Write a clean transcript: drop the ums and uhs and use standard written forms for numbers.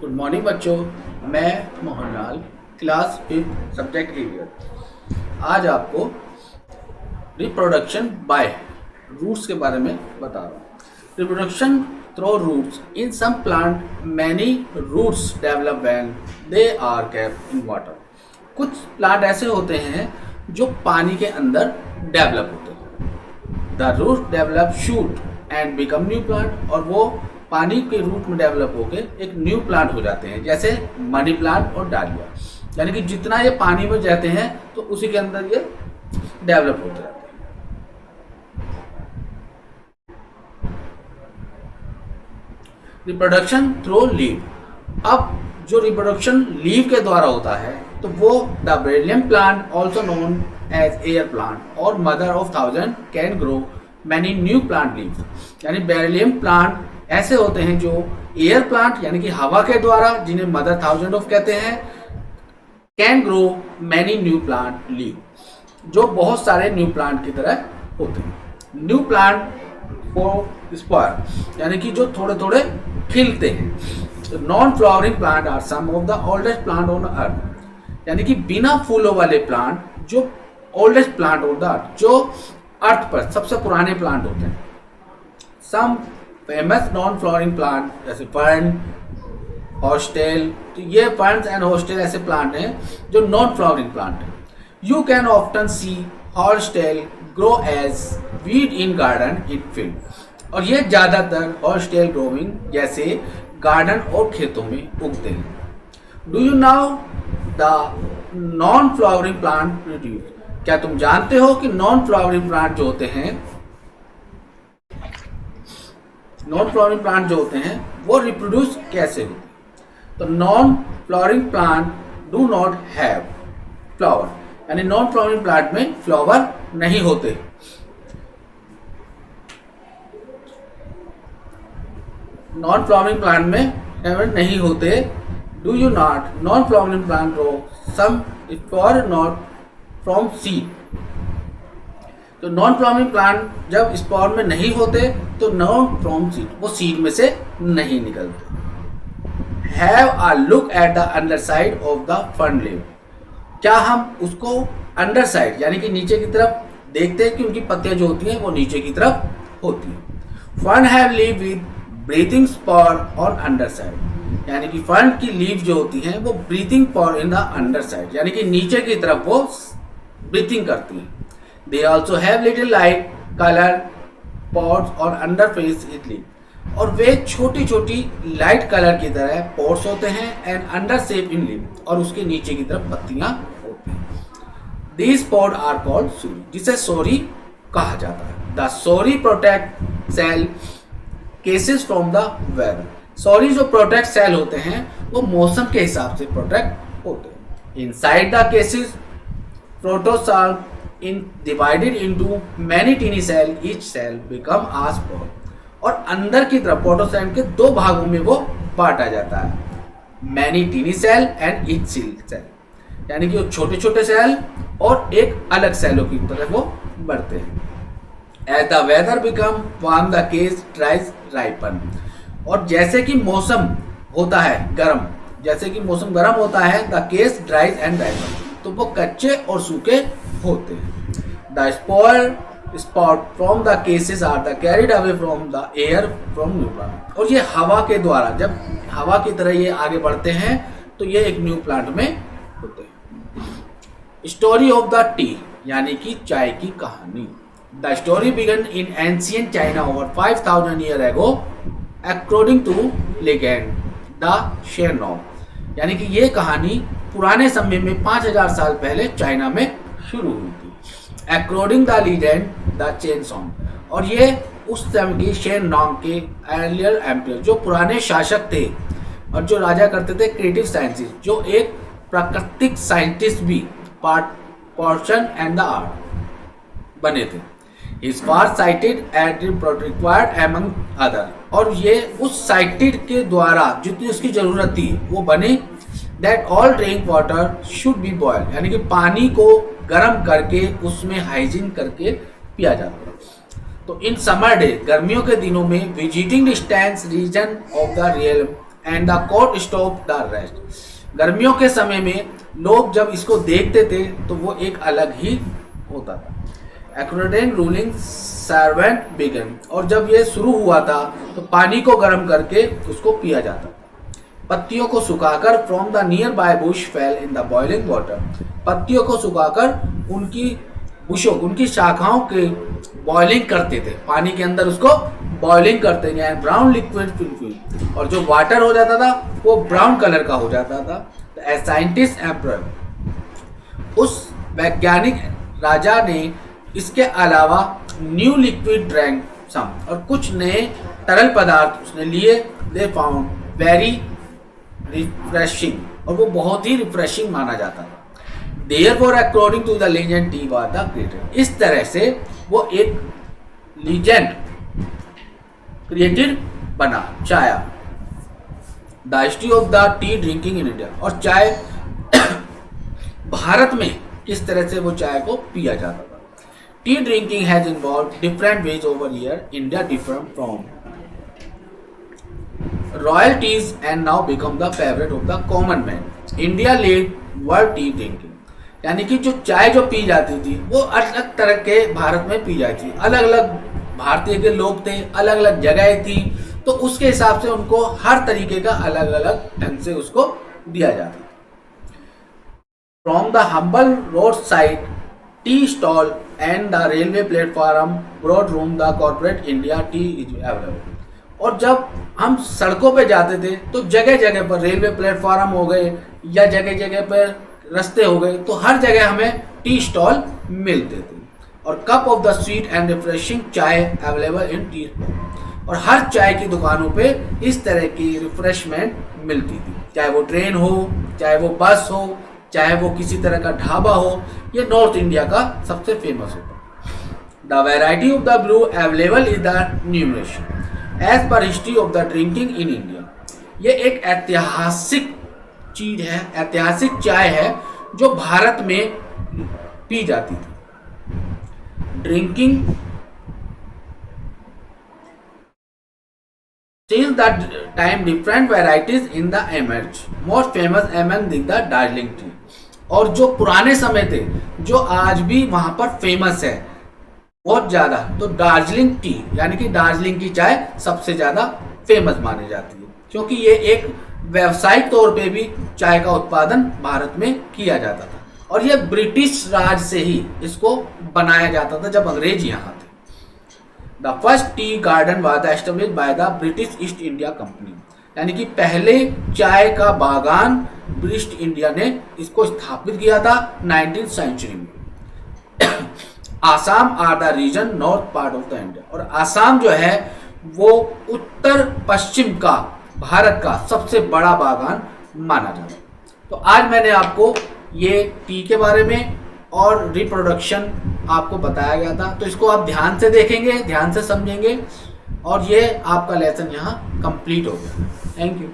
Good morning बच्चों, मैं Mohanlal, class 5 subject arrear. आज आपको रिप्रोडक्शन बाय रूट्स के बारे में बता रहा हूँ। Reproduction through roots in some plant, many roots develop when they are kept in water. कुछ प्लांट ऐसे होते हैं जो पानी के अंदर डेवलप होते हैं। The root develop shoot and become new plant, और वो पानी के रूट में डेवलप होके एक न्यू प्लांट हो जाते हैं, जैसे मनी प्लांट और डालिया। यानी कि जितना ये पानी में जाते हैं तो उसी के अंदर ये डेवलप होते रहते हैं। Reproduction through leave. अब जो रिप्रोडक्शन लीव के द्वारा होता है तो वो the beryllium plant also known as air plant और mother of thousand can grow many new plant leaves. यानी बेरिलियम प्लांट ऐसे होते हैं जो एयर प्लांट यानी कि हवा के द्वारा, जिन्हें मदर थाउजेंड ऑफ कहते हैं, can grow many new plant leave, जो बहुत सारे न्यू प्लांट की तरह होते हैं। न्यू प्लांट फॉर स्पॉर यानी कि जो थोड़े थोड़े खिलते हैं। Non flowering plant are some of the oldest plant on earth. यानी कि बिना फूलों वाले प्लांट जो oldest plant on the earth, जो अर्थ पर सबसे पुराने प्लांट होते हैं। Some famous non flowering plant जैसे फर्न, हॉर्सटेल, तो ये फर्न्स एंड हॉर्सटेल ऐसे प्लांट हैं जो नॉन फ्लावरिंग प्लांट हैं। You can often see horsetail grow as weed in garden in field, और ये ज़्यादातर हॉर्सटेल ग्रोविंग जैसे गार्डन और खेतों में उगते हैं। Do you now the non flowering plant produce. क्या तुम जानते हो कि नॉन फ्लावरिंग प्लांट जो होते हैं, नॉन फ्लावरिंग प्लांट जो होते हैं वो रिप्रोड्यूस कैसे होते हैं? तो non flowering plant do not have flower, यानी नॉन फ्लावरिंग प्लांट में फ्लावर नहीं होते। नॉन फ्लावरिंग प्लांट में फ्लावर नहीं होते। Do you not non flowering plant grow some spore not from seed. तो नॉन फ्लावरिंग प्लांट जब स्पॉर में नहीं होते तो नॉन फ्रॉम सीड, वो सीड में से नहीं निकलते। Have a look at the underside of the fern leave. क्या हम उसको अंडर साइड यानी कि नीचे की तरफ देखते हैं कि उनकी पत्तियां जो होती हैं वो नीचे की तरफ होती हैं। Fern have leave with breathing spar on under side, यानी कि फर्न की लीव जो होती हैं वो breathing spar in the under side, यानी कि नीचे की तरफ वो ब्रीथिंग करती हैं। They also have little light color pods और under face इडली, और वे छोटी छोटी लाइट कलर की तरह पॉट्स होते हैं and under shape in leave, और उसके नीचे की तरफ पत्तियां होती हैं। These pod are called sori, जिसे सोरी कहा जाता है। The sori protect cell cases from the weather. Sori जो प्रोटेक्ट सेल होते हैं वो मौसम के हिसाब से प्रोटेक्ट होते हैं। Inside the cases protozoal in divided into many tiny cell, each cell become a spore, और अंदर की तरफ प्रोटोसेल के दो भागों में वो बांटा जाता है। Many tiny cell and each cell, यानी कि वो छोटे छोटे सेल और एक अलग सेलों की तरफ वो बढ़ते हैं। As the weather become warm the case dries ripen, और जैसे कि मौसम होता है गर्म, जैसे कि मौसम गर्म होता है, the case dries and ripen, तो वो कच्चे और सूखे होते हैं। The spore spot from the cases are the carried away from the air from new plant, और ये हवा के द्वारा, जब हवा की तरह ये आगे बढ़ते हैं तो ये एक न्यू प्लांट में होते हैं। स्टोरी ऑफ द टी, यानी कि चाय की कहानी। The story began in ancient China over 5000 year ago according to legend the Shennong, यानी कि ये कहानी पुराने समय में 5000 साल पहले चाइना में शुरू हुई थी। According the legend the chain song, और ये उस समय की शेरनॉन्ग के अर्लियर एम्पायर, जो पुराने शासक थे और जो राजा करते थे क्रिएटिव साइंसेस, जो एक प्राकृतिक साइंटिस्ट भी पोर्शन एंड द आर्ट बने थे। Is far cited at required among other, और ये उस साइटेड के द्वारा जितनी उसकी जरूरत थी वो बने। That all drink water should be boil, यानी कि पानी को गर्म करके उसमें हाइजीन करके पिया जाता है। तो इन समर डे, गर्मियों के दिनों में, visiting distance region of the real and the court stopped the rest. गर्मियों के समय में लोग जब इसको देखते थे तो वो एक अलग ही होता था। According ruling servant began, और जब ये शुरू हुआ था तो पानी को गर्म करके उसको पिया जाता था। पत्तियों को सुखाकर from the near by Bush fail in the boiling water, पत्तियों को सुखाकर उनकी बुशों उनकी शाखाओं के बॉइलिंग करते थे, पानी के अंदर उसको बॉइलिंग करते थे। एंड ब्राउन लिक्विड फिल, और जो वाटर हो जाता था वो ब्राउन कलर का हो जाता था। एज साइंटिस्ट एम्परर, उस वैज्ञानिक राजा ने इसके अलावा न्यू लिक्विड ड्रैंक सम, और कुछ नए तरल पदार्थ उसने लिए। दे फाउंड वेरी रिफ्रेशिंग, और वो बहुत ही रिफ्रेशिंग माना जाता था। Therefore, according to the legend, tea was the created. इस तरह से वो एक लीजेंड क्रिएटेड बना चाय। The history of the T drinking in India, और चाय भारत में किस तरह से वो चाय को पिया जाता था। T drinking has involve different ways over year, India different from royalties and now become the favorite of the common man. India led world tea drinking, यानी कि जो चाय जो पी जाती थी वो अलग तरह के भारत में पी जाती थी। अलग अलग भारतीय के लोग थे, अलग अलग जगह थी, तो उसके हिसाब से उनको हर तरीके का अलग अलग ढंग से उसको दिया जाता। From the humble roadside tea stall and the railway platform boardroom the corporate India tea is available. और जब हम सड़कों पे जाते थे तो जगह जगह पर रेलवे प्लेटफॉर्म हो गए या जगह जगह पर रास्ते हो गए, तो हर जगह हमें टी स्टॉल मिलते थे। और cup of the sweet and refreshing चाय अवेलेबल इन टी, और हर चाय की दुकानों पे इस तरह की रिफ्रेशमेंट मिलती थी, चाहे वो ट्रेन हो, चाहे वो बस हो, चाहे वो किसी तरह का ढाबा हो। ये नॉर्थ इंडिया का सबसे फेमस होता। The variety of the brew available is the numeration as per history of the drinking in India. ये एक ऐतिहासिक चीज है, ऐतिहासिक चाय है जो भारत में पी जाती थी। Drinking since that time different varieties in the emerge, most famous among the Darjeeling T. और जो पुराने समय थे जो आज भी वहां पर फेमस है बहुत ज्यादा, तो दार्जिलिंग टी यानी कि दार्जिलिंग की चाय सबसे ज्यादा फेमस मानी जाती है, क्योंकि ये एक व्यावसायिक तौर पे भी चाय का उत्पादन भारत में किया जाता था। और यह ब्रिटिश राज से ही इसको बनाया जाता था जब अंग्रेज यहाँ थे। The first tea garden was established by the British east India company, यानी कि पहले चाय का बागान ब्रिटिश इंडिया ने इसको स्थापित किया था 19th सेंचुरी में। Assam are the region north part of the India, और आसाम जो है वो उत्तर पश्चिम का भारत का सबसे बड़ा बागान माना जाता है। तो आज मैंने आपको ये टी के बारे में और रिप्रोडक्शन आपको बताया गया था, तो इसको आप ध्यान से देखेंगे, ध्यान से समझेंगे, और ये आपका लेसन यहाँ कंप्लीट हो गया। Thank you.